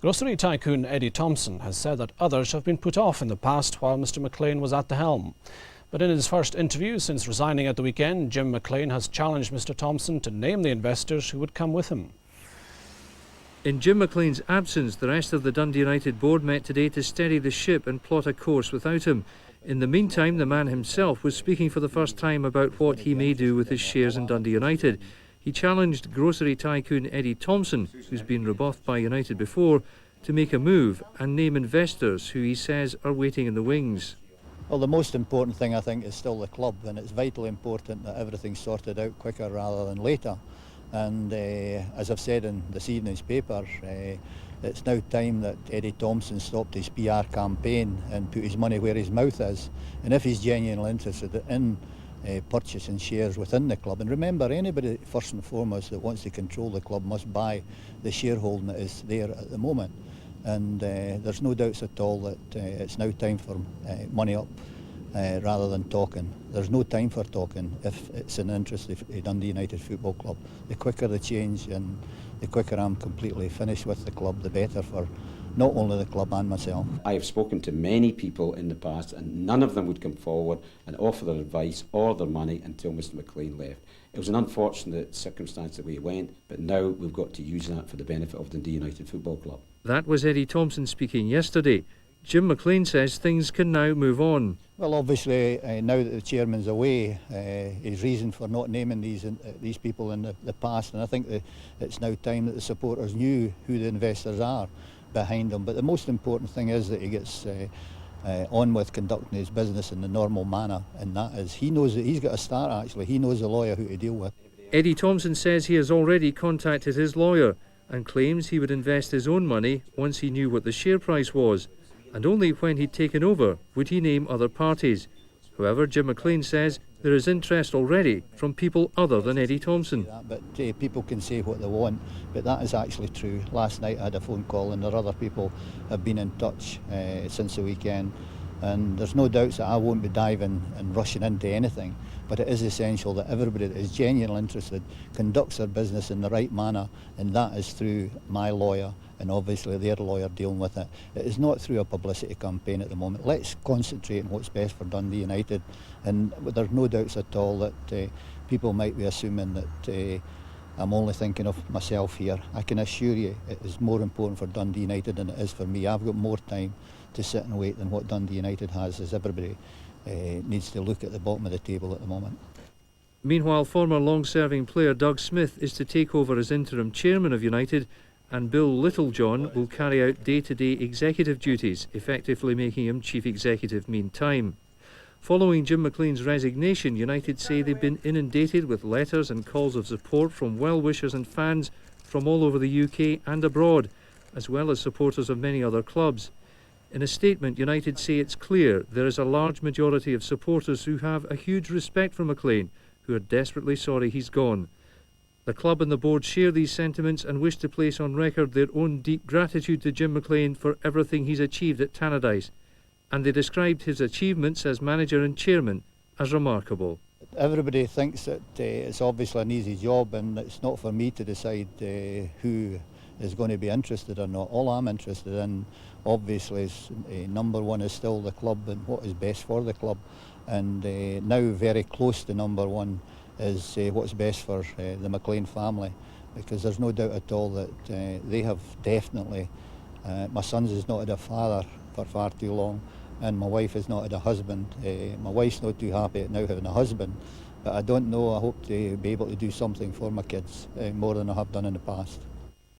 Grocery tycoon Eddie Thompson has said that others have been put off in the past while Mr McLean was at the helm. But in his first interview since resigning at the weekend, Jim McLean has challenged Mr Thompson to name the investors who would come with him. In Jim McLean's absence, the rest of the Dundee United board met today to steady the ship and plot a course without him. In the meantime, the man himself was speaking for the first time about what he may do with his shares in Dundee United. He challenged grocery tycoon Eddie Thompson, who's been rebuffed by United before, to make a move and name investors who he says are waiting in the wings. Well, the most important thing I think is still the club, and it's vitally important that everything's sorted out quicker rather than later. And as I've said in this evening's paper, it's now time that Eddie Thompson stopped his PR campaign and put his money where his mouth is. And if he's genuinely interested in purchasing shares within the club, and remember, anybody first and foremost that wants to control the club must buy the shareholding that is there at the moment. And there's no doubts at all that it's now time for money up rather than talking. There's no time for talking if it's in the interest of Dundee United Football Club. The quicker the change and the quicker I'm completely finished with the club, the better for not only the club and myself. I have spoken to many people in the past and none of them would come forward and offer their advice or their money until Mr McLean left. It was an unfortunate circumstance that we went, but now we've got to use that for the benefit of Dundee United Football Club. That was Eddie Thompson speaking yesterday. Jim McLean says things can now move on. Well, obviously, now that the chairman's away, his reason for not naming these people in the past, and I think that it's now time that the supporters knew who the investors are behind them. But the most important thing is that he gets on with conducting his business in the normal manner, and that is, he knows that he's got a start actually, he knows the lawyer who to deal with. Eddie Thompson says he has already contacted his lawyer and claims he would invest his own money once he knew what the share price was, and only when he'd taken over would he name other parties. However, Jim McLean says there is interest already from people other than Eddie Thompson. But people can say what they want, but that is actually true. Last night I had a phone call and there are other people have been in touch since the weekend, and there's no doubts that I won't be diving and rushing into anything, but it is essential that everybody that is genuinely interested conducts their business in the right manner, and that is through my lawyer and obviously their lawyer dealing with it. It is not through a publicity campaign at the moment. Let's concentrate on what's best for Dundee United, and there's no doubts at all that people might be assuming that I'm only thinking of myself here. I can assure you it is more important for Dundee United than it is for me. I've got more time to sit and wait than what Dundee United has, as everybody needs to look at the bottom of the table at the moment. Meanwhile, former long-serving player Doug Smith is to take over as interim chairman of United, and Bill Littlejohn will carry out day-to-day executive duties, effectively making him chief executive meantime. Following Jim McLean's resignation, United say they've been inundated with letters and calls of support from well-wishers and fans from all over the UK and abroad, as well as supporters of many other clubs. In a statement, United say it's clear there is a large majority of supporters who have a huge respect for McLean, who are desperately sorry he's gone. The club and the board share these sentiments and wish to place on record their own deep gratitude to Jim McLean for everything he's achieved at Tannadice, and they described his achievements as manager and chairman as remarkable. Everybody thinks that it's obviously an easy job, and it's not for me to decide who is going to be interested or not. All I'm interested in, obviously, is number one is still the club and what is best for the club, and now very close to number one is what's best for the McLean family, because there's no doubt at all that they have definitely, my sons has not had a father for far too long, and my wife has not had a husband. My wife's not too happy at now having a husband, but I don't know, I hope to be able to do something for my kids more than I have done in the past.